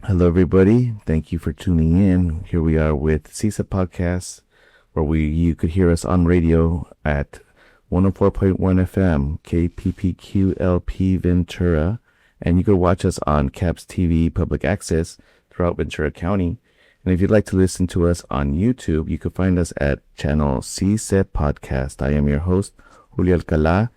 Hello, everybody. Thank you for tuning in. Here we are with CISA Podcast, where you could hear us on radio at 104.1 FM, KPPQLP Ventura, and you could watch us on CAPS TV Public Access throughout Ventura County. And if you'd like to listen to us on YouTube, you can find us at channel CISA Podcast. I am your host, Julio Alcalá.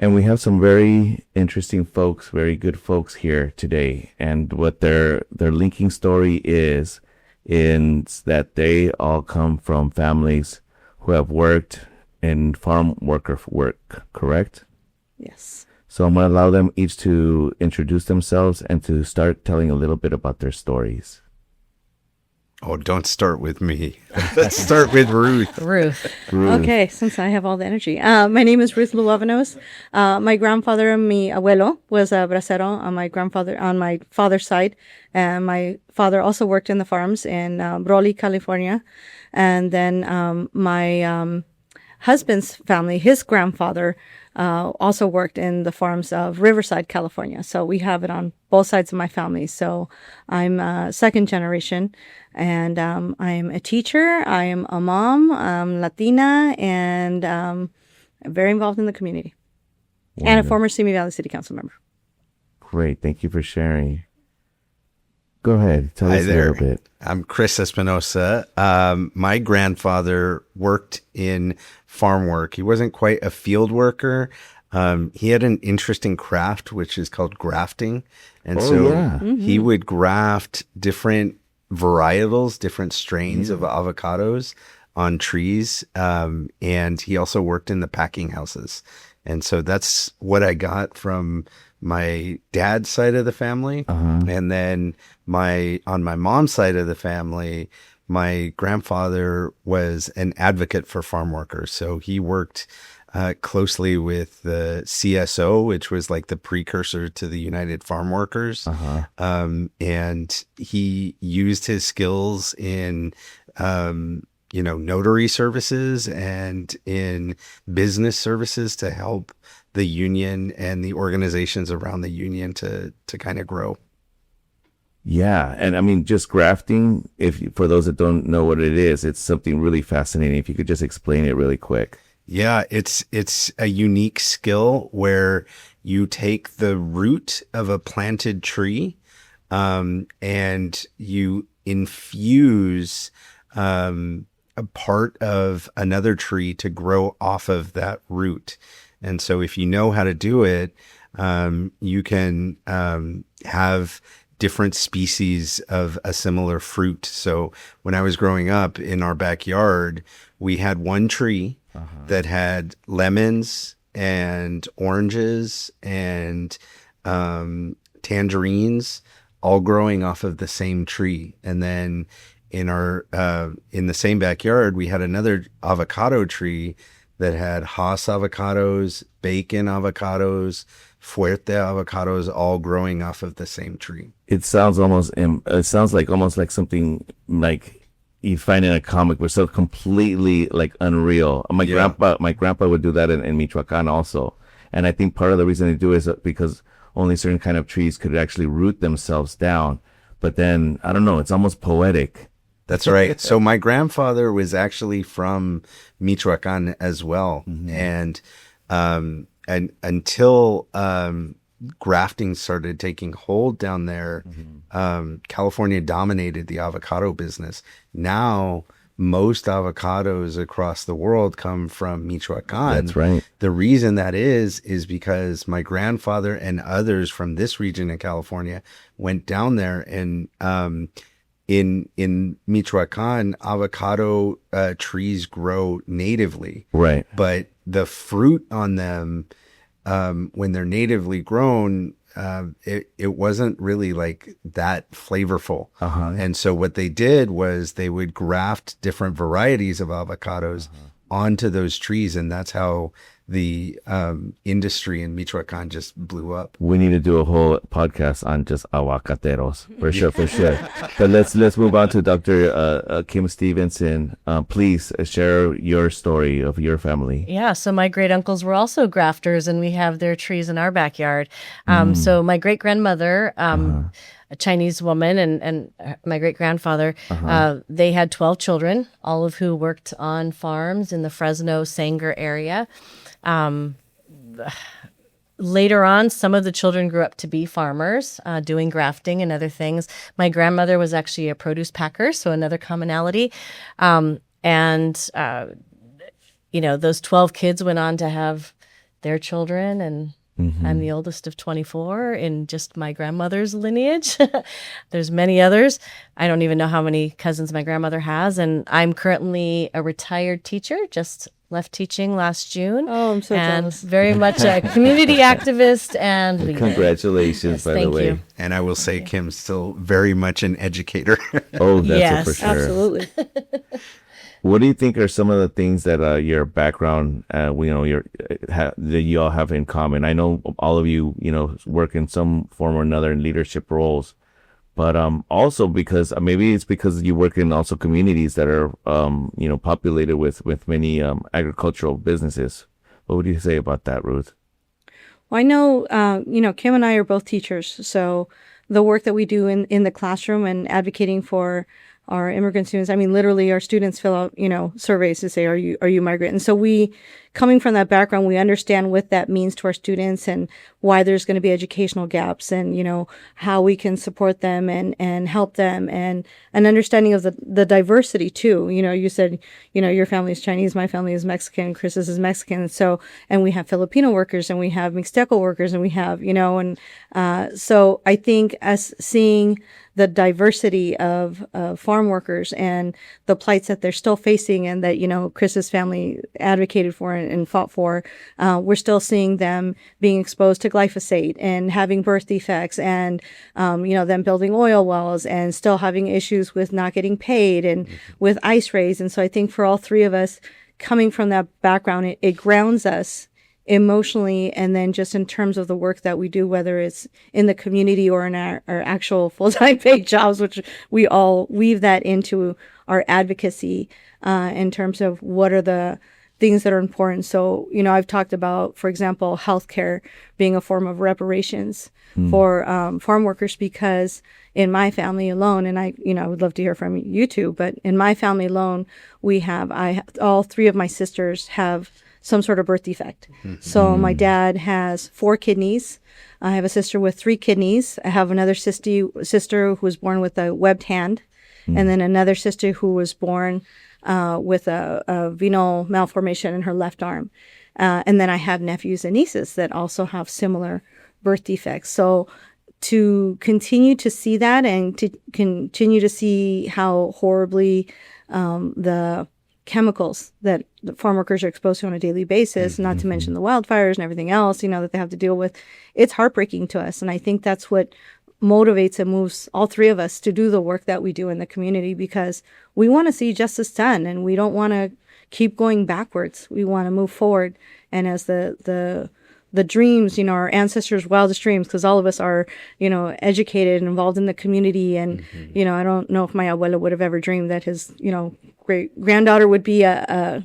And we have some very interesting folks, very good folks here today. And what their linking story is that they all come from families who have worked in farm worker work, correct? Yes. So I'm going to allow them each to introduce themselves and to start telling a little bit about their stories. Oh, don't start with me. Let's start with Ruth. Ruth. Okay, since I have all the energy. My name is Ruth Luavanos. My grandfather, mi abuelo, was a bracero on my father's side. And my father also worked in the farms in Raleigh, California. And then my husband's family, his grandfather, also worked in the farms of Riverside, California. So we have it on both sides of my family. So I'm second generation, and I'm a teacher. I am a mom, Latina, and very involved in the community. Wonderful. And a former Simi Valley City Council member. Great. Thank you for sharing. Go ahead. Tell us a little bit. I'm Chris Espinosa. My grandfather worked in farm work. He wasn't quite a field worker. He had an interesting craft, which is called grafting. And he would graft different varietals, different strains of avocados on trees. And he also worked in the packing houses. And so that's what I got from my dad's side of the family. And then on my mom's side of the family, my grandfather was an advocate for farm workers. So he worked closely with the CSO, which was like the precursor to the United Farm Workers. And he used his skills in notary services and in business services to help the union and the organizations around the union to kind of grow. Yeah. And I mean, just grafting, for those that don't know what it is, it's something really fascinating. If you could just explain it really quick. Yeah, it's a unique skill where you take the root of a planted tree, and you infuse, a part of another tree to grow off of that root. And so if you know how to do it, you can have different species of a similar fruit. So when I was growing up in our backyard, we had one tree that had lemons and oranges and tangerines all growing off of the same tree. And then in the same backyard, we had another avocado tree that had Hass avocados, bacon avocados, fuerte avocados, all growing off of the same tree. It sounds almost like something like you find in a comic, but so completely like unreal. My grandpa would do that in Michoacan also. And I think part of the reason they do it is because only certain kind of trees could actually root themselves down. But then, I don't know, it's almost poetic. That's right. So my grandfather was actually from Michoacan as well. And until grafting started taking hold down there, California dominated the avocado business. Now, most avocados across the world come from Michoacan. That's right. The reason that is because my grandfather and others from this region in California went down there, and in Michoacan, avocado trees grow natively. Right. But the fruit on them, when they're natively grown, it wasn't really like that flavorful. And so what they did was they would graft different varieties of avocados onto those trees, and that's how the industry in Michoacan just blew up. We need to do a whole podcast on just aguacateros for sure. But let's move on to Dr. Kim Stevenson. Please share your story of your family. Yeah, so my great uncles were also grafters, and we have their trees in our backyard. So my great grandmother a Chinese woman and my great grandfather. They had 12 children, all of who worked on farms in the Fresno Sanger area. Later on, some of the children grew up to be farmers, doing grafting and other things. My grandmother was actually a produce packer, so another commonality. Those 12 kids went on to have their children, and I'm the oldest of 24 in just my grandmother's lineage. There's many others. I don't even know how many cousins my grandmother has, and I'm currently a retired teacher, just left teaching last June. Oh, I'm so jealous. Very much a community activist and leader. Congratulations, by the thank way. you. And I will say Kim's still very much an educator. Oh, that's Yes, for sure. Absolutely. What do you think are some of the things that your background, that you all have in common? I know all of you, work in some form or another in leadership roles, but also because maybe it's because you work in also communities that are, populated with many agricultural businesses. What would you say about that, Ruth? Well, I know, Kim and I are both teachers, so the work that we do in the classroom and advocating for our immigrant students, I mean, literally our students fill out, surveys to say, are you migrant? And so we, coming from that background, we understand what that means to our students and why there's going to be educational gaps and, how we can support them and help them and an understanding of the diversity too. You said, your family is Chinese, my family is Mexican, Chris's is Mexican. And we have Filipino workers and we have Mixteco workers and we have, so I think us seeing the diversity of farm workers and the plights that they're still facing and that, Chris's family advocated for and fought for, we're still seeing them being exposed to glyphosate and having birth defects and, them building oil wells and still having issues with not getting paid and with ice raids. And so I think for all three of us coming from that background, it grounds us emotionally, and then just in terms of the work that we do, whether it's in the community or in our actual full-time paid jobs, which we all weave that into our advocacy in terms of what are the things that are important. So, I've talked about, for example, healthcare being a form of reparations for farm workers, because in my family alone, and I would love to hear from you too, but in my family alone, all three of my sisters have some sort of birth defect. So my dad has 4 kidneys. I have a sister with 3 kidneys. I have another sister who was born with a webbed hand, and then another sister who was born with a venal malformation in her left arm. And then I have nephews and nieces that also have similar birth defects. So to continue to see that and to continue to see how horribly the chemicals that the farm workers are exposed to on a daily basis, not to mention the wildfires and everything else, that they have to deal with, it's heartbreaking to us. And I think that's what motivates and moves all three of us to do the work that we do in the community, because we want to see justice done and we don't want to keep going backwards. We want to move forward. And as the dreams, our ancestors' wildest dreams, because all of us are, educated and involved in the community. And, I don't know if my abuela would have ever dreamed that his, great granddaughter would be a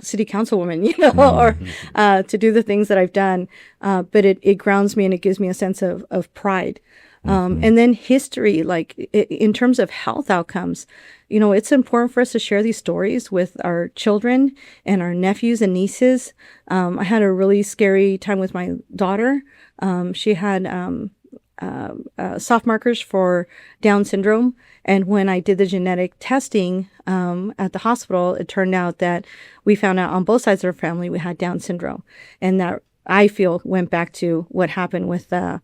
city councilwoman, or to do the things that I've done. But it grounds me and it gives me a sense of pride. And then history, like in terms of health outcomes, it's important for us to share these stories with our children and our nephews and nieces. I had a really scary time with my daughter. She had soft markers for Down syndrome. And when I did the genetic testing at the hospital, it turned out that we found out on both sides of our family we had Down syndrome. And that, I feel, went back to what happened with the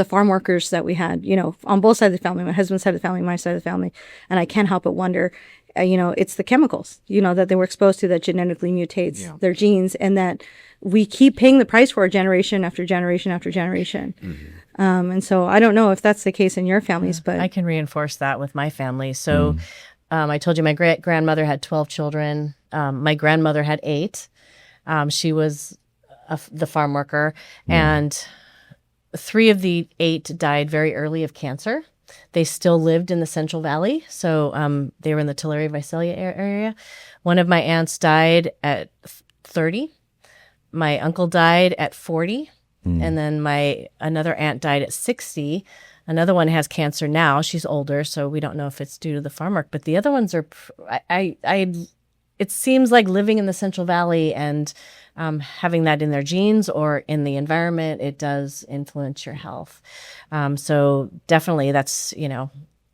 farm workers that we had, on both sides of the family, my husband's side of the family, my side of the family. And I can't help but wonder, it's the chemicals, that they were exposed to that genetically mutates their genes, and that we keep paying the price for generation after generation after generation. And so I don't know if that's the case in your families, but I can reinforce that with my family. So I told you my great-grandmother had 12 children. My grandmother had 8. She was the farm worker, and 3 of the 8 died very early of cancer. They still lived in the Central Valley, so they were in the Tulare Visalia area. One of my aunts died at 30. My uncle died at 40, and then another aunt died at 60. Another one has cancer now. She's older, so we don't know if it's due to the farm work. But the other ones are, it seems like living in the Central Valley and having that in their genes or in the environment, it does influence your health. So definitely that's,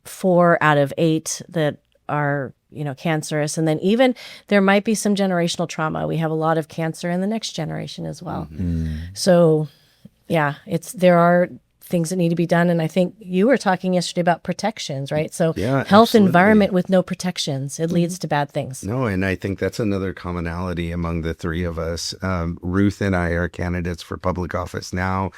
4 out of 8 that are, cancerous. And then even there might be some generational trauma. We have a lot of cancer in the next generation as well. So yeah, there are things that need to be done. And I think you were talking yesterday about protections, right? So Yeah, health absolutely. environment with no protections, it leads to bad things. No, and I think that's another commonality among the three of us. Ruth and I are candidates for public office now.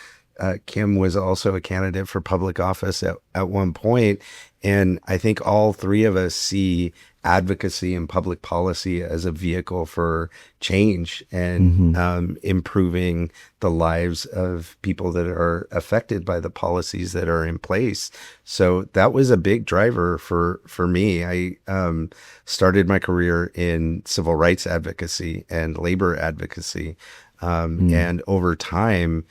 Kim was also a candidate for public office at one point. And I think all three of us see advocacy and public policy as a vehicle for change and improving the lives of people that are affected by the policies that are in place. So that was a big driver for me. I started my career in civil rights advocacy and labor advocacy. And over time,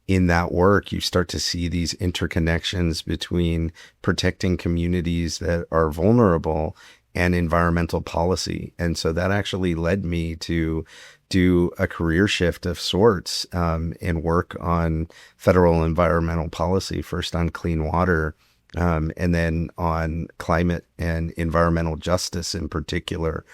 in that work, you start to see these interconnections between protecting communities that are vulnerable and environmental policy. And so that actually led me to do a career shift of sorts and work on federal environmental policy, first on clean water, and then on climate and environmental justice in particular.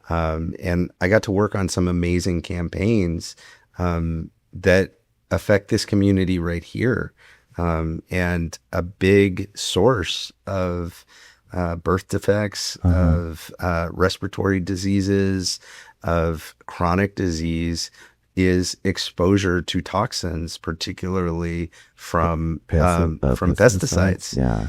And I got to work on some amazing campaigns that affect this community right here. And a big source of birth defects, of respiratory diseases, of chronic disease is exposure to toxins, particularly from pesticides. Yeah.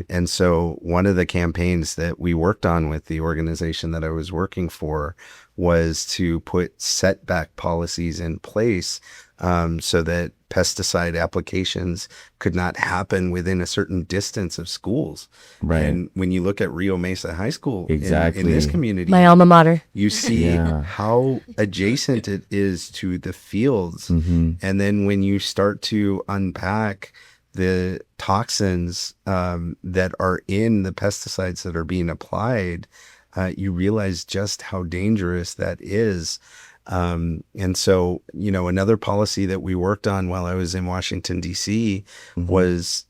And so one of the campaigns that we worked on with the organization that I was working for was to put setback policies in place so that pesticide applications could not happen within a certain distance of schools. Right. And when you look at Rio Mesa High School Exactly. in this community, My alma mater. you see Yeah. how adjacent it is to the fields. And then when you start to unpack the toxins that are in the pesticides that are being applied, you realize just how dangerous that is. And so, another policy that we worked on while I was in Washington, D.C. was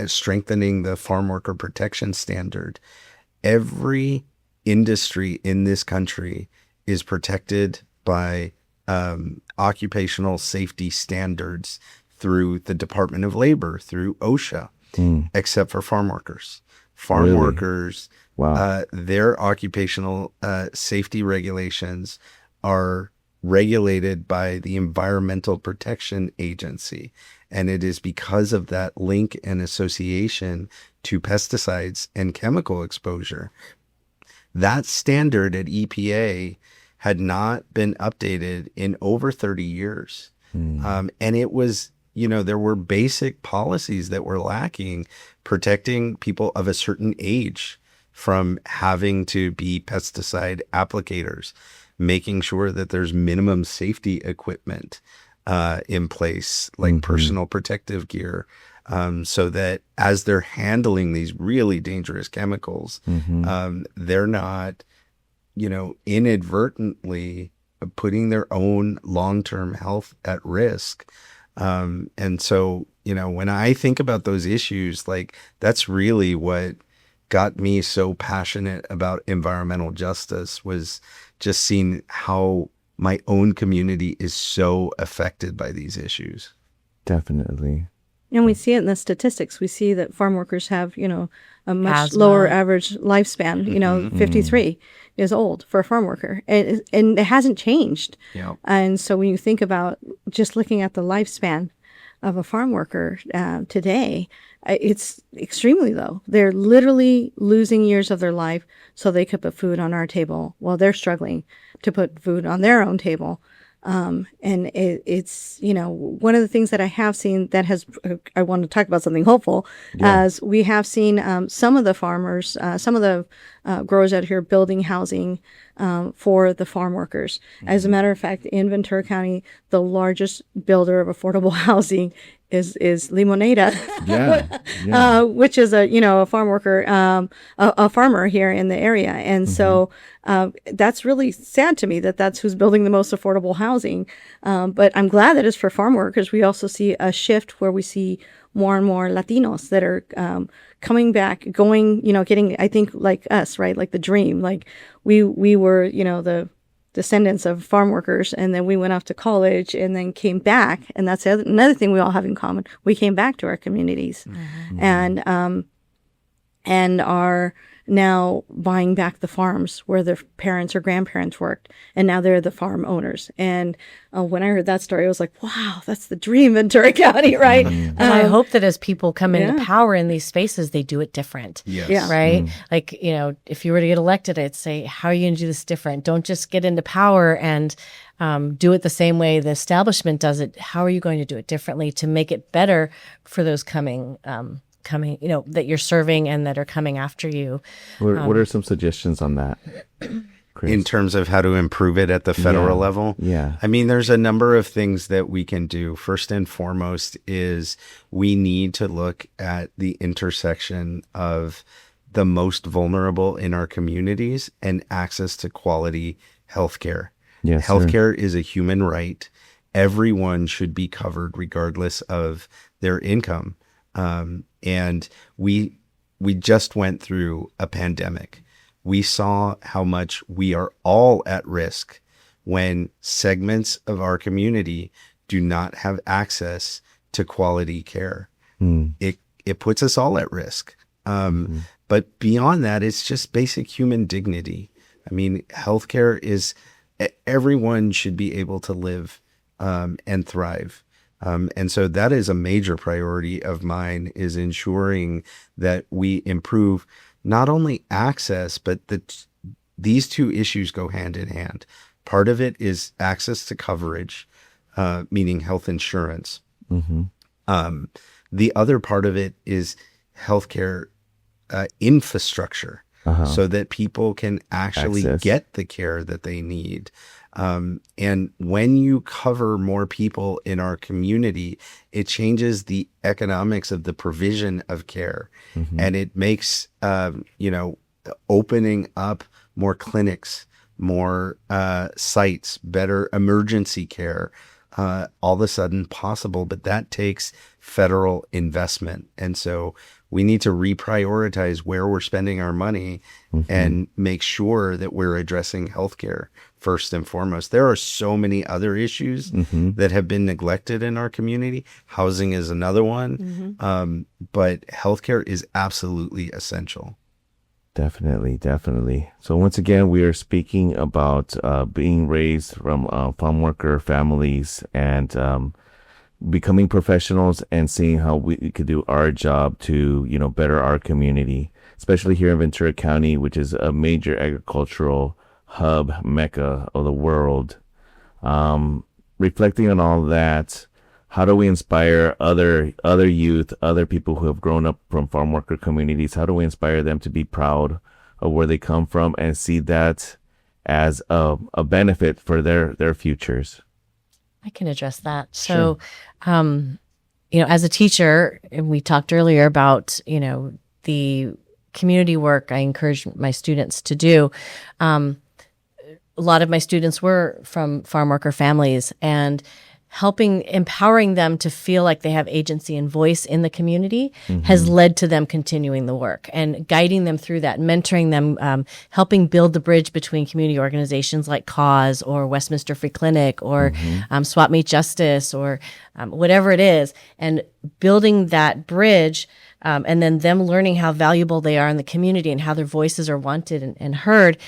strengthening the farm worker protection standard. Every industry in this country is protected by occupational safety standards through the Department of Labor, through OSHA, except for farm workers. Farm Really? workers, Wow. their occupational safety regulations are regulated by the Environmental Protection Agency. And it is because of that link and association to pesticides and chemical exposure. That standard at EPA had not been updated in over 30 years. And it was, there were basic policies that were lacking, protecting people of a certain age from having to be pesticide applicators, making sure that there's minimum safety equipment in place, like personal protective gear, so that as they're handling these really dangerous chemicals, they're not, inadvertently putting their own long-term health at risk. And so, when I think about those issues, like that's really what got me so passionate about environmental justice, was just seeing how my own community is so affected by these issues. Definitely. And we see it in the statistics. We see that farm workers have, a much Asthma. lower average lifespan. 53 is old for a farm worker. And it hasn't changed. Yeah. And so when you think about just looking at the lifespan of a farm worker today, it's extremely low. They're literally losing years of their life so they could put food on our table while they're struggling to put food on their own table. And it's, one of the things that I have seen that has, I want to talk about something hopeful, as we have seen some of the farmers, some of the growers out here building housing for the farm workers. As a matter of fact, in Ventura County, the largest builder of affordable housing is Limonada, which is a farm worker, a farmer here in the area. And so that's really sad to me that that's who's building the most affordable housing. But I'm glad that it's for farm workers. We also see a shift where we see more and more Latinos that are coming back, going, getting, I think, like us, right? Like the dream. Like we were, the descendants of farm workers, and then we went off to college and then came back. And that's another thing we all have in common. We came back to our communities and are now buying back the farms where their parents or grandparents worked, and now they're the farm owners. And when I heard that story, I was like, wow, that's the dream, Ventura County, right? And I hope that as people come into power in these spaces, they do it different. Yes. Yeah. Right? Like, if you were to get elected, I'd say, how are you going to do this different? Don't just get into power and do it the same way the establishment does it. How are you going to do it differently to make it better for those coming, that you're serving and that are coming after you? What are some suggestions on that, Chris? In terms of how to improve it at the federal level? Yeah. I mean, there's a number of things that we can do. First and foremost is we need to look at the intersection of the most vulnerable in our communities and access to quality healthcare. Yes, Healthcare is a human right. Everyone should be covered regardless of their income. And we just went through a pandemic. We saw how much we are all at risk when segments of our community do not have access to quality care. It puts us all at risk. But beyond that, it's just basic human dignity. I mean, healthcare is, everyone should be able to live and thrive. And so that is a major priority of mine, is ensuring that we improve not only access, but that these two issues go hand in hand. Part of it is access to coverage, meaning health insurance. The other part of it is healthcare infrastructure, so that people can actually get the care that they need. And when you cover more people in our community, it changes the economics of the provision of care. And it makes, opening up more clinics, more sites, better emergency care, all of a sudden possible. But that takes federal investment. And so we need to reprioritize where we're spending our money and make sure that we're addressing healthcare first and foremost. There are so many other issues that have been neglected in our community. Housing is another one, but healthcare is absolutely essential. Definitely. So once again, we are speaking about being raised from farm worker families and becoming professionals and seeing how we could do our job to, better our community, especially here in Ventura County, which is a major agricultural hub, mecca of the world. Reflecting on all that, how do we inspire other youth, other people who have grown up from farm worker communities? How do we inspire them to be proud of where they come from and see that as a benefit for their futures? I can address that. So, as a teacher, and we talked earlier about, the community work I encourage my students to do. A lot of my students were from farm worker families, and empowering them to feel like they have agency and voice in the community has led to them continuing the work and guiding them through that, mentoring them, helping build the bridge between community organizations like Cause or Westminster Free Clinic or Swap Meet Justice or whatever it is, and building that bridge, and then them learning how valuable they are in the community and how their voices are wanted and heard.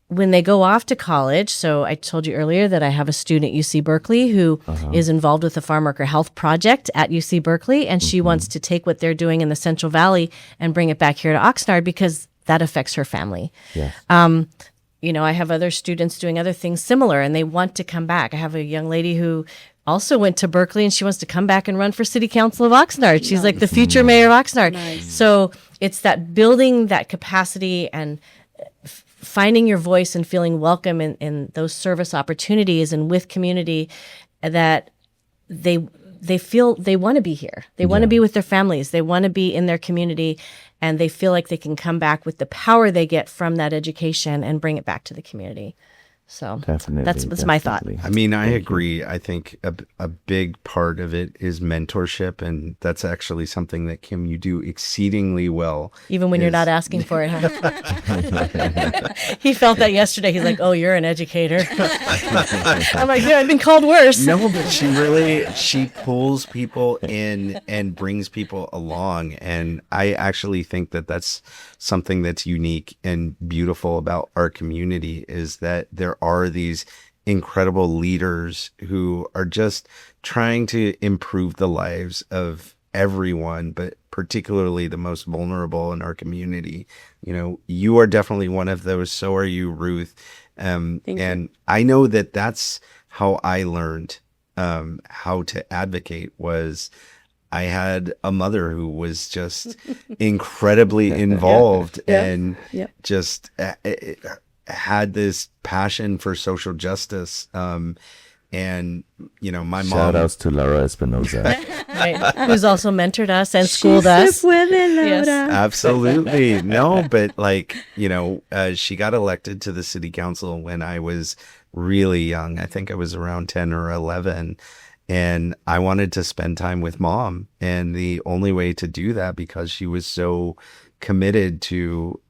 When they go off to college, so I told you earlier that I have a student at UC Berkeley who is involved with the Farm Worker Health Project at UC Berkeley, and she wants to take what they're doing in the Central Valley and bring it back here to Oxnard because that affects her family. Yes. I have other students doing other things similar, and they want to come back. I have a young lady who also went to Berkeley, and she wants to come back and run for City Council of Oxnard. She's like the future mayor of Oxnard. Nice. So it's that building that capacity and finding your voice and feeling welcome in those service opportunities and with community, that they feel they want to be here. They want to be with their families. They want to be in their community, and they feel like they can come back with the power they get from that education and bring it back to the community. So Definitely. that's my thought. I mean, I agree. I think a big part of it is mentorship, and that's actually something that, Kim, you do exceedingly well. Even when you're not asking for it, huh? He felt that yesterday. He's like, "Oh, you're an educator." I'm like, "Yeah, I've been called worse." No, but she pulls people in and brings people along. And I actually think that that's something that's unique and beautiful about our community, is that there are these incredible leaders who are just trying to improve the lives of everyone, but particularly the most vulnerable in our community. You know, you are definitely one of those. So are you, Ruth. And I know that that's how I learned how to advocate. Was I had a mother who was just incredibly involved and just had this passion for social justice. And, you know, my mom. Shout outs to Laura Espinoza. Right. Who's also mentored us and schooled us. Yes. Absolutely. No, but like, you know, she got elected to the city council when I was really young. I think I was around 10 or 11. And I wanted to spend time with Mom. And the only way to do that, because she was so committed to,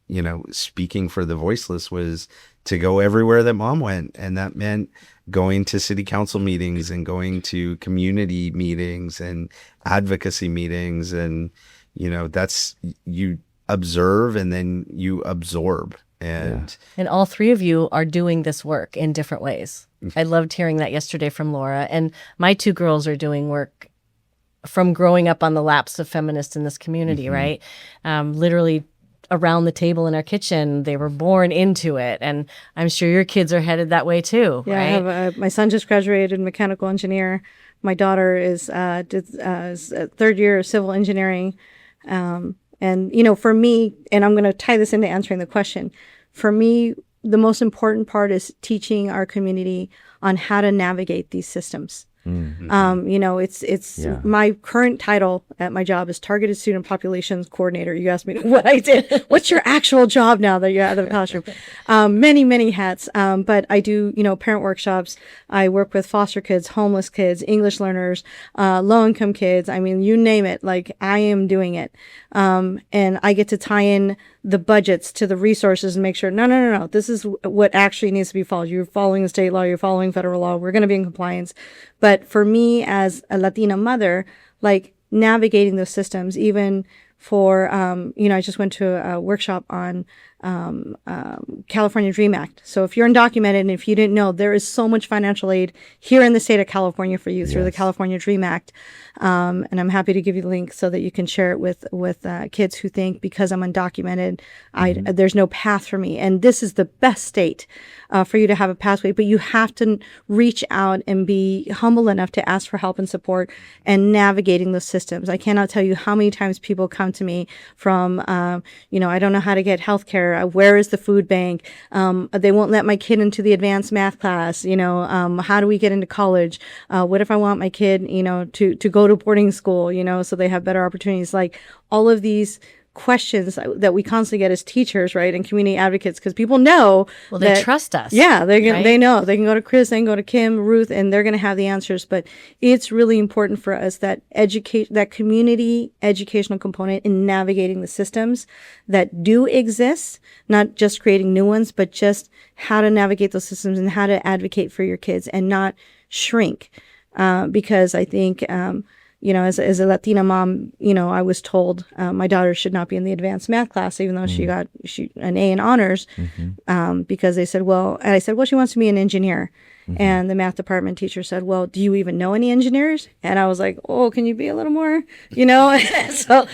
you know, speaking for the voiceless, was to go everywhere that Mom went. And that meant going to city council meetings and going to community meetings and advocacy meetings. And, you know, that's, you observe and then you absorb. And all three of you are doing this work in different ways. I loved hearing that yesterday from Laura. And my two girls are doing work from growing up on the laps of feminists in this community, right? Literally around the table in our kitchen. They were born into it. And I'm sure your kids are headed that way too, Yeah, right? I have my son just graduated mechanical engineer. My daughter is third year of civil engineering. And, you know, for me, and I'm going to tie this into answering the question, for me, the most important part is teaching our community on how to navigate these systems. You know, it's my current title at my job is Targeted Student Populations Coordinator. You asked me what I did. What's your actual job now that you're out of the classroom? Many hats. But I do, you know, parent workshops. I work with foster kids, homeless kids, English learners, low income kids. I mean, you name it. Like, I am doing it. And I get to tie in the budgets to the resources and make sure, no, this is what actually needs to be followed. You're following the state law, you're following federal law, we're going to be in compliance. But for me as a Latina mother, like navigating those systems, even for, you know, I just went to a workshop on California Dream Act. So if you're undocumented and if you didn't know, there is so much financial aid here in the state of California for you through the California Dream Act. And I'm happy to give you the link so that you can share it with kids who think because I'm undocumented, there's no path for me. And this is the best state for you to have a pathway, but you have to reach out and be humble enough to ask for help and support and navigating those systems. I cannot tell you how many times people come to me from, you know, I don't know how to get healthcare. Where is the food bank? They won't let my kid into the advanced math class. You know, how do we get into college? What if I want my kid, you know, to go to boarding school, you know, so they have better opportunities? Like all of these questions that we constantly get as teachers, right, and community advocates, because people know they trust us. Yeah, they know they can go to Chris, they can go to Kim, Ruth, and they're going to have the answers. But it's really important for us that community educational component in navigating the systems that do exist, not just creating new ones, but just how to navigate those systems and how to advocate for your kids and not shrink. Because I think, you know, as a Latina mom, you know, I was told my daughter should not be in the advanced math class, even though she got an A in honors, because they said, well, and I said, well, she wants to be an engineer. And the math department teacher said, well, do you even know any engineers? And I was like, oh, can you be a little more, you know? So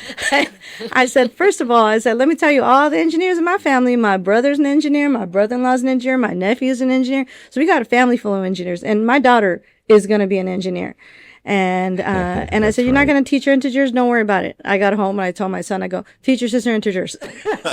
I said, first of all, let me tell you all the engineers in my family. My brother's an engineer. My brother-in-law's an engineer. My nephew's an engineer. So we got a family full of engineers. And my daughter is going to be an engineer. And I said, you're not going to teach her integers? Don't worry about it. I got home and I told my son, I go, teach your sister integers.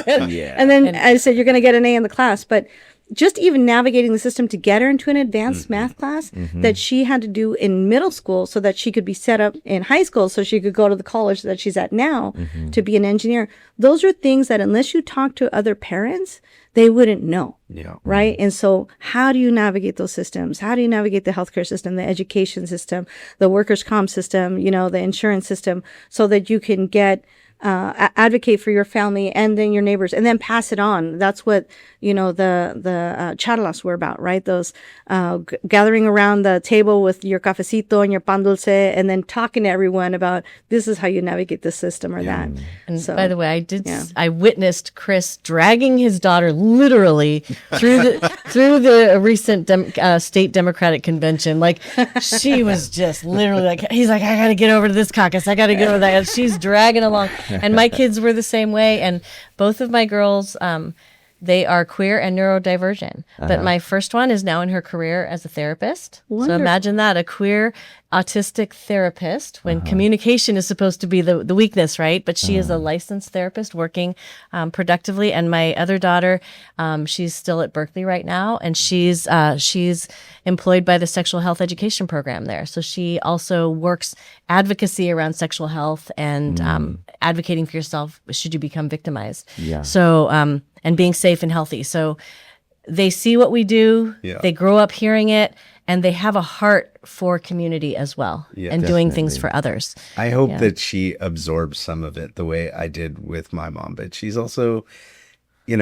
And then I said, you're going to get an A in the class. But just even navigating the system to get her into an advanced math class that she had to do in middle school so that she could be set up in high school so she could go to the college that she's at now to be an engineer. Those are things that unless you talk to other parents, they wouldn't know. Yeah. Right. And so how do you navigate those systems? How do you navigate the healthcare system, the education system, the workers' comp system, the insurance system, so that you can get advocate for your family and then your neighbors and then pass it on. That's what, the charlas were about, right? Those gathering around the table with your cafecito and your pan dulce and then talking to everyone about this is how you navigate the system or that. And so, by the way, I witnessed Chris dragging his daughter literally through the recent state Democratic convention. Like she was just literally like, he's like, I got to get over to this caucus. I got to get over that. She's dragging along. And my kids were the same way. And both of my girls, they are queer and neurodivergent. But my first one is now in her career as a therapist. Wonderful. So imagine that, a queer autistic therapist when communication is supposed to be the weakness, right? But she is a licensed therapist working productively. And my other daughter, she's still at Berkeley right now, and she's employed by the sexual health education program there. So she also works advocacy around sexual health and advocating for yourself should you become victimized. Yeah. So and being safe and healthy. So they see what we do, they grow up hearing it, and they have a heart for community as well and doing things for others. I hope that she absorbs some of it the way I did with my mom, but she's also,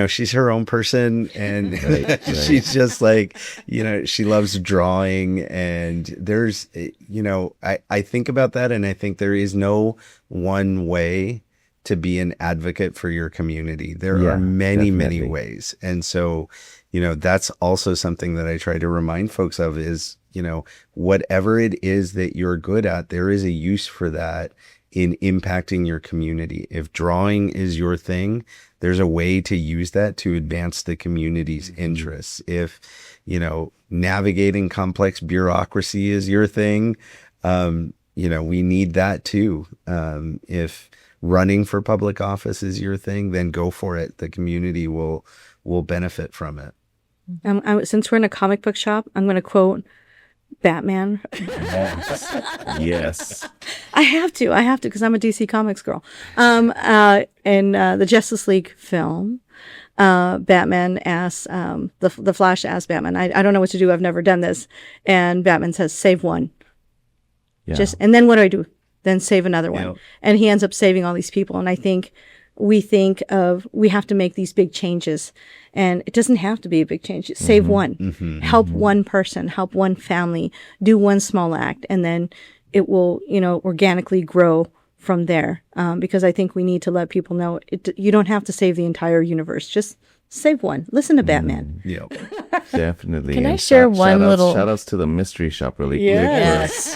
she's her own person and she's just like, she loves drawing and there's, I think about that and I think there is no one way to be an advocate for your community. There are many ways. And so, that's also something that I try to remind folks of is, whatever it is that you're good at, there is a use for that in impacting your community. If drawing is your thing, there's a way to use that to advance the community's interests. If, navigating complex bureaucracy is your thing, we need that too. If running for public office is your thing, then go for it. The community will benefit from it. Since we're in a comic book shop, I'm going to quote Batman. Yes. I have to because I'm a DC Comics girl. In the Justice League film, Batman asks, the Flash asks Batman, I don't know what to do. I've never done this. And Batman says, save one. Yeah. And then what do? Then save another one. And he ends up saving all these people. And I think we have to make these big changes. And it doesn't have to be a big change. Save one. Help one person, help one family, do one small act. And then it will, organically grow from there. Because I think we need to let people know you don't have to save the entire universe. Just save one. Listen to Batman. Definitely. Can I share one little shout outs to the mystery shop really quick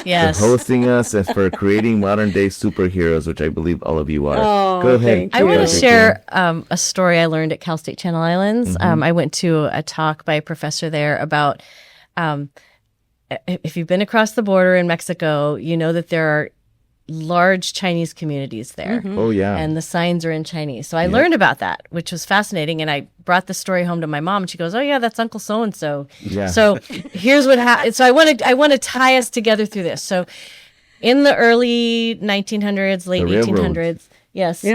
Yes. for hosting us and for creating modern day superheroes, which I believe all of you are. Oh, go ahead. I want to share a story I learned at Cal State Channel Islands. I went to a talk by a professor there about if you've been across the border in Mexico, you know that there are large Chinese communities there. Oh, yeah. And the signs are in Chinese. So I learned about that, which was fascinating. And I brought the story home to my mom and she goes, oh yeah, that's Uncle So-and-so. Yeah. So here's what happened. So I want to tie us together through this. So in the early 1900s, late 1800s,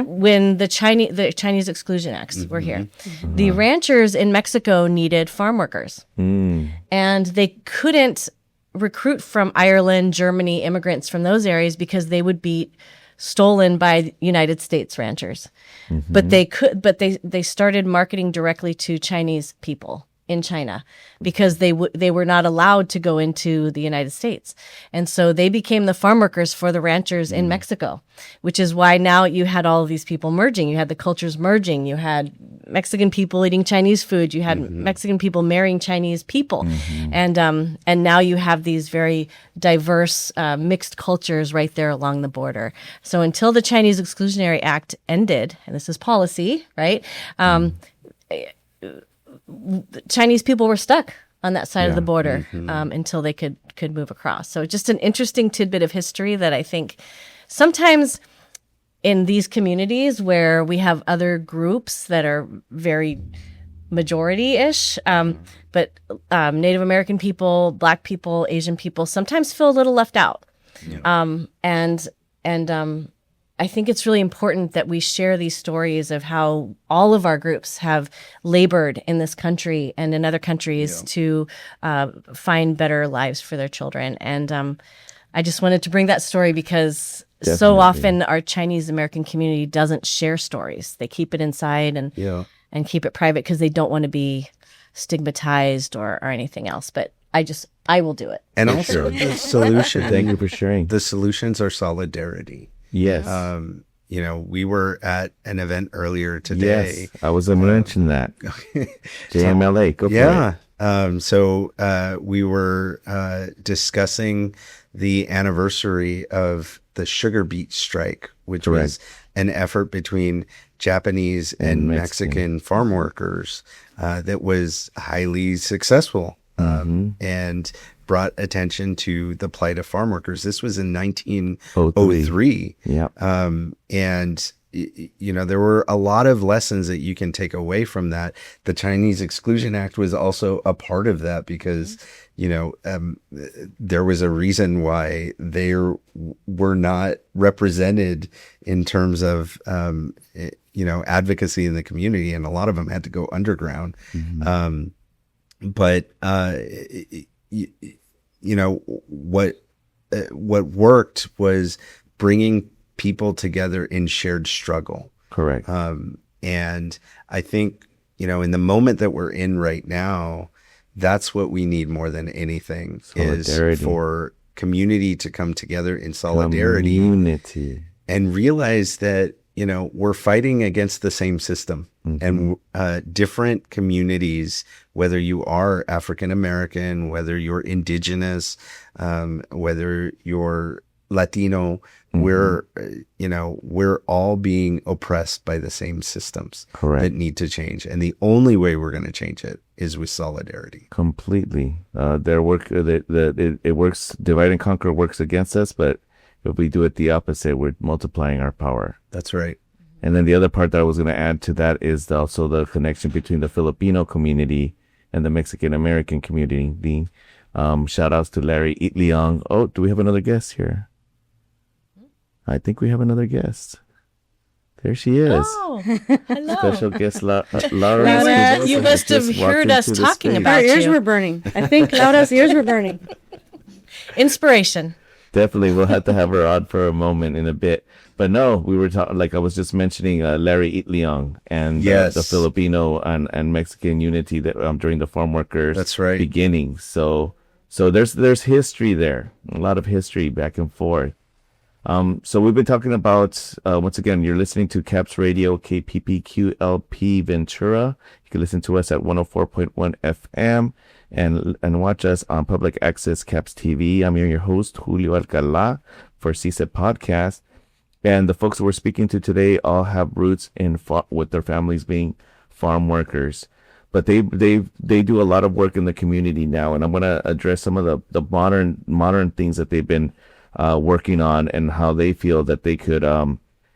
when the Chinese Exclusion Acts were here, the ranchers in Mexico needed farm workers. And they couldn't recruit from Ireland, Germany, immigrants from those areas because they would be stolen by United States ranchers. But they started marketing directly to Chinese people in China because they were not allowed to go into the United States. And so they became the farm workers for the ranchers in Mexico, which is why now you had all of these people merging. You had the cultures merging. You had Mexican people eating Chinese food. You had Mexican people marrying Chinese people. And now you have these very diverse mixed cultures right there along the border. So until the Chinese Exclusionary Act ended, and this is policy, right? Chinese people were stuck on that side of the border until they could move across. So just an interesting tidbit of history that I think sometimes in these communities where we have other groups that are very majority-ish, but Native American people, Black people, Asian people sometimes feel a little left out. And I think it's really important that we share these stories of how all of our groups have labored in this country and in other countries to find better lives for their children. And I just wanted to bring that story because so often our Chinese American community doesn't share stories. They keep it inside and keep it private because they don't want to be stigmatized or anything else. But I will do it. And also the solution. Thank you for sharing. The solutions are solidarity. Yes. We were at an event earlier today. Yes, I was going to mention that. JMLA, go for it. So we were discussing the anniversary of the sugar beet strike, which was an effort between Japanese and Mexican farm workers that was highly successful and brought attention to the plight of farm workers. This was in 1903. Yeah. And there were a lot of lessons that you can take away from that. The Chinese Exclusion Act was also a part of that because, there was a reason why they were not represented in terms of, advocacy in the community. And a lot of them had to go underground. But what worked was bringing people together in shared struggle. Correct. And I think, in the moment that we're in right now, that's what we need more than anything is for community to come together in solidarity and realize that, we're fighting against the same system and different communities, whether you are African American, whether you're indigenous, whether you're Latino, we're all being oppressed by the same systems that need to change. And the only way we're going to change it is with solidarity. Completely. It works, divide and conquer works against us, but if we do it the opposite, we're multiplying our power. That's right. And then the other part that I was going to add to that is also the connection between the Filipino community and the Mexican American community. Shout outs to Larry Itliong. Oh, do we have another guest here? I think we have another guest. There she is. Oh, hello. Special guest Laura. Laura, you must have heard us talking about Her ears you. were burning. I think Laura's ears were burning. Inspiration. Definitely, we'll have to have her on for a moment in a bit. But no, we were talking, like I was just mentioning, Larry Itliong and the Filipino and Mexican unity that during the farm workers' beginning. So there's history there, a lot of history back and forth. So we've been talking about, once again, you're listening to CAPS Radio, KPPQLP Ventura. You can listen to us at 104.1 FM and watch us on Public Access CAPS TV. I'm your host, Julio Alcala, for CSEP Podcast. And the folks that we're speaking to today all have roots in with their families being farm workers. But they do a lot of work in the community now. And I'm going to address some of the modern things that they've been working on and how they feel that they could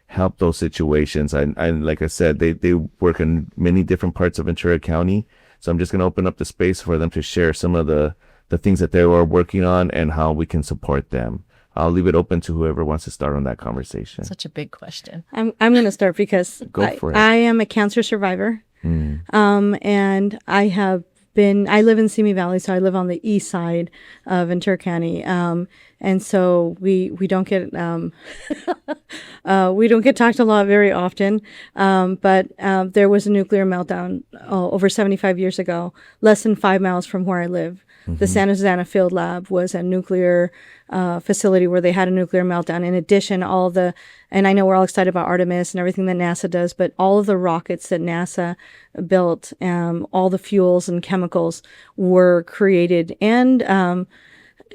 help those situations. And like I said, they work in many different parts of Ventura County. So I'm just going to open up the space for them to share some of the things that they are working on and how we can support them. I'll leave it open to whoever wants to start on that conversation. Such a big question. I'm going to start because I am a cancer survivor. And I live in Simi Valley, so I live on the east side of Ventura County. And so we don't get talked a lot very often. But there was a nuclear meltdown over 75 years ago, less than 5 miles from where I live. The Santa Susana Field Lab was a nuclear facility where they had a nuclear meltdown. In addition, and I know we're all excited about Artemis and everything that NASA does, but all of the rockets that NASA built, all the fuels and chemicals were created and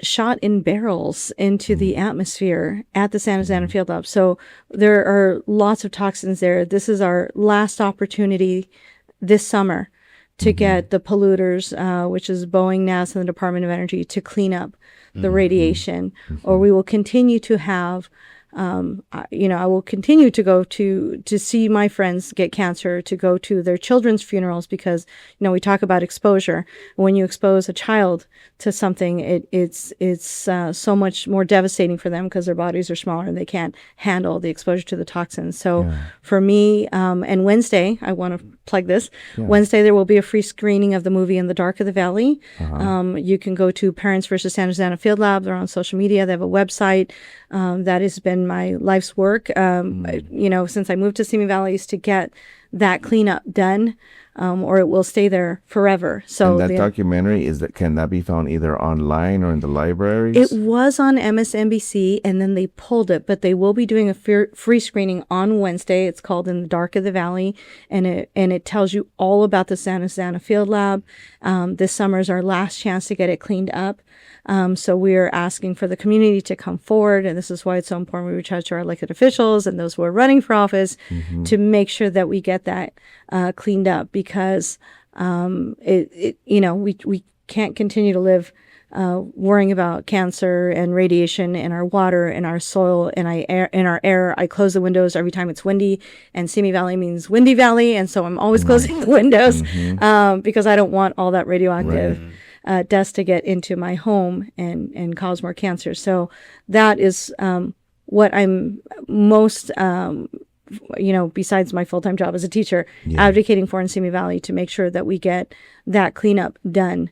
shot in barrels into the atmosphere at the Santa Susana Field Lab. So there are lots of toxins there. This is our last opportunity this summer to get the polluters, which is Boeing, NASA, and the Department of Energy, to clean up the radiation, or we will continue to have I will continue to go to see my friends get cancer, to go to their children's funerals, because, we talk about exposure. When you expose a child to something, it's so much more devastating for them because their bodies are smaller and they can't handle the exposure to the toxins. So for me, and Wednesday, I want to plug this. Wednesday, there will be a free screening of the movie In the Dark of the Valley. You can go to Parents versus Santa Susana Field Lab. They're on social media. They have a website. That has been my life's work, since I moved to Simi Valley, is to get that cleanup done, or it will stay there forever. So and that documentary, can that be found either online or in the libraries? It was on MSNBC, and then they pulled it, but they will be doing a free screening on Wednesday. It's called In the Dark of the Valley, and it tells you all about the Santa Susana Field Lab. This summer is our last chance to get it cleaned up. So we're asking for the community to come forward, and this is why it's so important we reach out to our elected officials and those who are running for office to make sure that we get that cleaned up, because we can't continue to live worrying about cancer and radiation in our water, in our soil, in our air. I close the windows every time it's windy, and Simi Valley means windy valley, and so I'm always closing the windows because I don't want all that radioactive dust to get into my home and cause more cancer. So that is what I'm most, besides my full-time job as a teacher, advocating for in Simi Valley, to make sure that we get that cleanup done.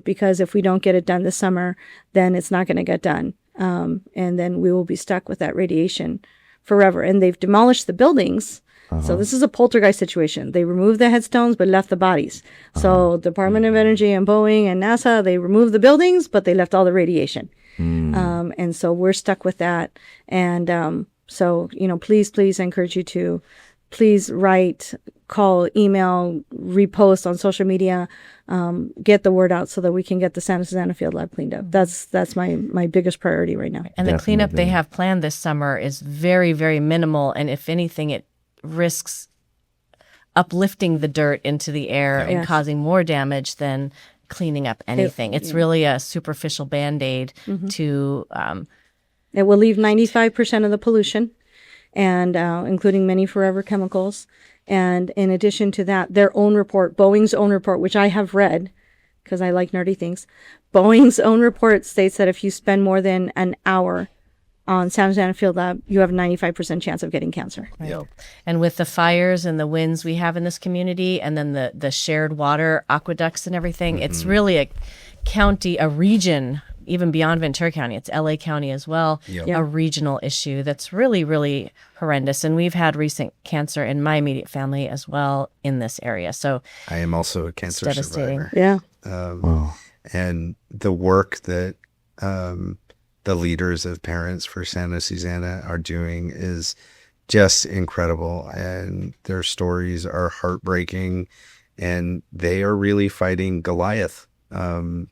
Because if we don't get it done this summer, then it's not going to get done. And then we will be stuck with that radiation forever. And they've demolished the buildings. So this is a poltergeist situation. They removed the headstones, but left the bodies. So Department of Energy and Boeing and NASA, they removed the buildings, but they left all the radiation. And so we're stuck with that. And so, please, I encourage you to please write, call, email, repost on social media, get the word out so that we can get the Santa Susana Field Lab cleaned up. That's my biggest priority right now. And the cleanup they have planned this summer is very, very minimal. And if anything, it risks uplifting the dirt into the air and causing more damage than cleaning up anything. It's really a superficial Band-Aid to... It will leave 95% of the pollution, and including many forever chemicals. And in addition to that, their own report, Boeing's own report, which I have read because I like nerdy things, Boeing's own report states that if you spend more than an hour on Santa Susana Field Lab, you have a 95% chance of getting cancer. Right. Yep. And with the fires and the winds we have in this community, and then the shared water aqueducts and everything, it's really a county, a region, even beyond Ventura County. It's LA County as well, a regional issue that's really, really horrendous. And we've had recent cancer in my immediate family as well in this area. So I am also a cancer survivor. Yeah. And the work that the leaders of Parents for Santa Susana are doing is just incredible. And their stories are heartbreaking, and they are really fighting Goliath. And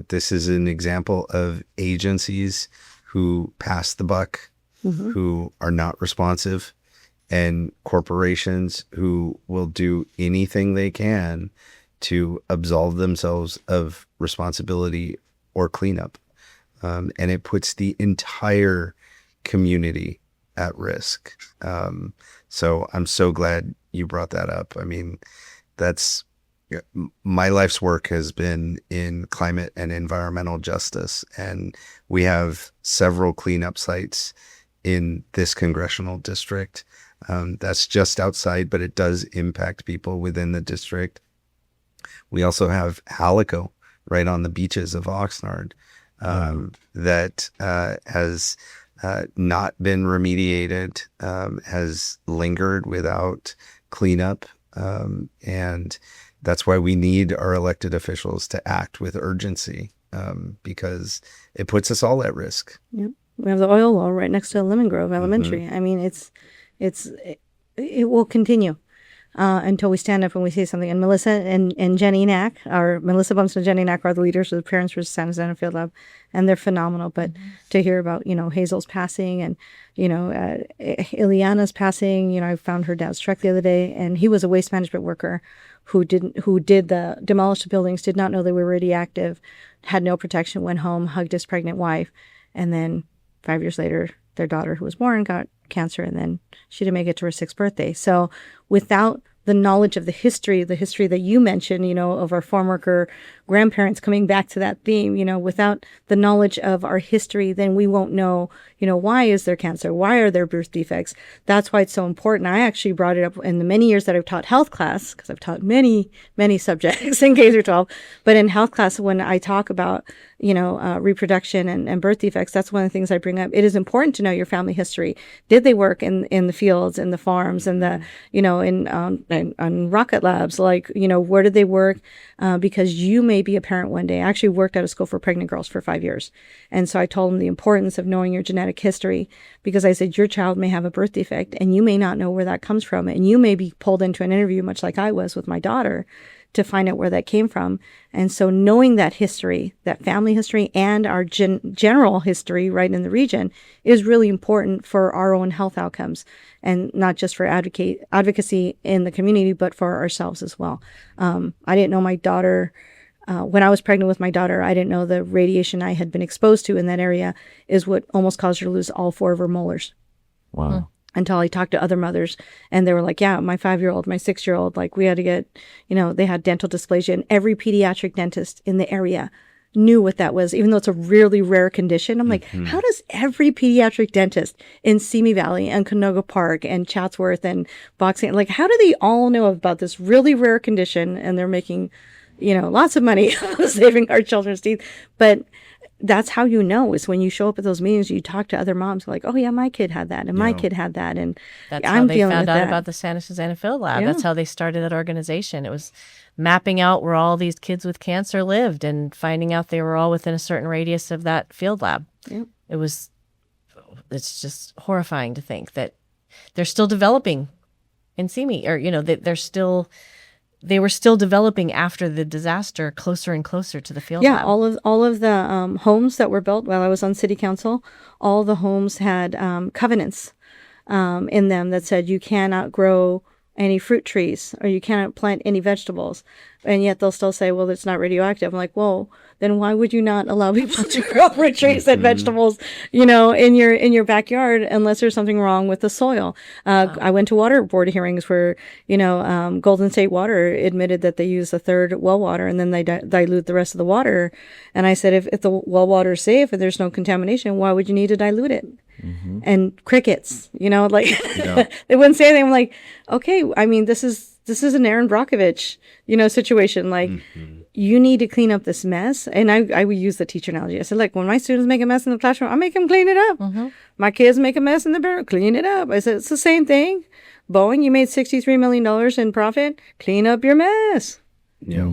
this is an example of agencies who pass the buck, who are not responsive, and corporations who will do anything they can to absolve themselves of responsibility or cleanup. And it puts the entire community at risk. So I'm so glad you brought that up. I mean, my life's work has been in climate and environmental justice, and we have several cleanup sites in this congressional district. That's just outside, but it does impact people within the district. We also have Halico right on the beaches of Oxnard that has not been remediated, has lingered without cleanup, and that's why we need our elected officials to act with urgency, because it puts us all at risk. Yep. We have the oil well right next to Lemon Grove Elementary. I mean, it will continue. until we stand up and we say something. And Melissa and Jenny Knack, or Melissa Bumps and Jenny Knack, are the leaders of the Parents for San Jose Field Lab, and they're phenomenal. But to hear about, Hazel's passing and, Ileana's passing, I found her dad's truck the other day, and he was a waste management worker who demolished the buildings, did not know they were radioactive, had no protection, went home, hugged his pregnant wife, and then 5 years later, their daughter who was born got cancer, and then she didn't make it to her 6th birthday. So without the knowledge of the history that you mentioned, of our farm worker grandparents, coming back to that theme, without the knowledge of our history, then we won't know, why is there cancer? Why are there birth defects? That's why it's so important. I actually brought it up in the many years that I've taught health class, because I've taught many, many subjects in K through 12. But in health class, when I talk about, reproduction and birth defects, that's one of the things I bring up. It is important to know your family history. Did they work in the fields, in the farms, and the, on rocket labs? Like, where did they work? Because you may be a parent one day. I actually worked at a school for pregnant girls for 5 years. And so I told them the importance of knowing your genetic history, because I said, your child may have a birth defect and you may not know where that comes from. And you may be pulled into an interview, much like I was with my daughter, to find out where that came from. And so knowing that history, that family history, and our general history right in the region is really important for our own health outcomes, and not just for advocacy in the community, but for ourselves as well. I didn't know my daughter, when I was pregnant with my daughter, I didn't know the radiation I had been exposed to in that area is what almost caused her to lose all 4 of her molars. Wow. Until I talked to other mothers, and they were like, yeah, my 5-year-old, my 6-year-old, like, we had to get, they had dental dysplasia, and every pediatric dentist in the area knew what that was, even though it's a really rare condition. I'm like, how does every pediatric dentist in Simi Valley and Canoga Park and Chatsworth and Boxing, like, how do they all know about this really rare condition? And they're making, lots of money saving our children's teeth. But that's how is when you show up at those meetings, you talk to other moms like, oh yeah, my kid had that, and my kid had that, and that's how they found out about the San Jose Field Lab. Yeah. That's how they started that organization. It was mapping out where all these kids with cancer lived and finding out they were all within a certain radius of that field lab. Yeah. It's just horrifying to think that they're still developing in Simi, or they were still developing after the disaster, closer and closer to the field lab. All of the homes that were built while I was on city council, all the homes had covenants in them that said you cannot grow any fruit trees, or you cannot plant any vegetables. And yet they'll still say, well, it's not radioactive. I'm like, whoa, then why would you not allow people to grow fruit trees and vegetables, in your backyard, unless there's something wrong with the soil? I went to water board hearings where, Golden State Water admitted that they use a third well water, and then they dilute the rest of the water. And I said, if the well water is safe and there's no contamination, why would you need to dilute it? And crickets, they wouldn't say anything. I'm like, okay, I mean, this is an Aaron Brockovich, situation. Like, you need to clean up this mess. And I would use the teacher analogy. I said, like, when my students make a mess in the classroom, I make them clean it up. My kids make a mess in the bedroom, clean it up. I said, it's the same thing. Boeing, you made $63 million in profit. Clean up your mess. Yeah.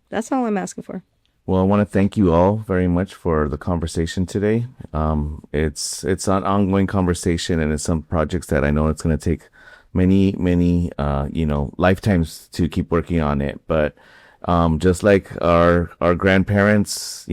That's all I'm asking for. Well, I want to thank you all very much for the conversation today. It's an ongoing conversation, and it's some projects that I know it's going to take many lifetimes to keep working on it. But just like our grandparents,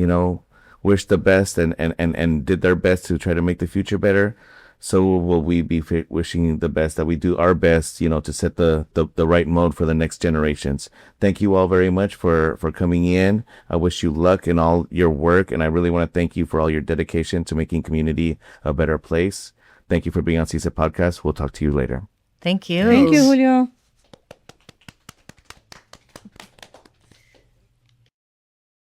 wished the best and did their best to try to make the future better, so will we be wishing the best, that we do our best, to set the right mode for the next generations. Thank you all very much for coming in. I wish you luck in all your work, and I really want to thank you for all your dedication to making community a better place. Thank you for being on CISA Podcast. We'll talk to you later. Thank you. Thank you, Julio.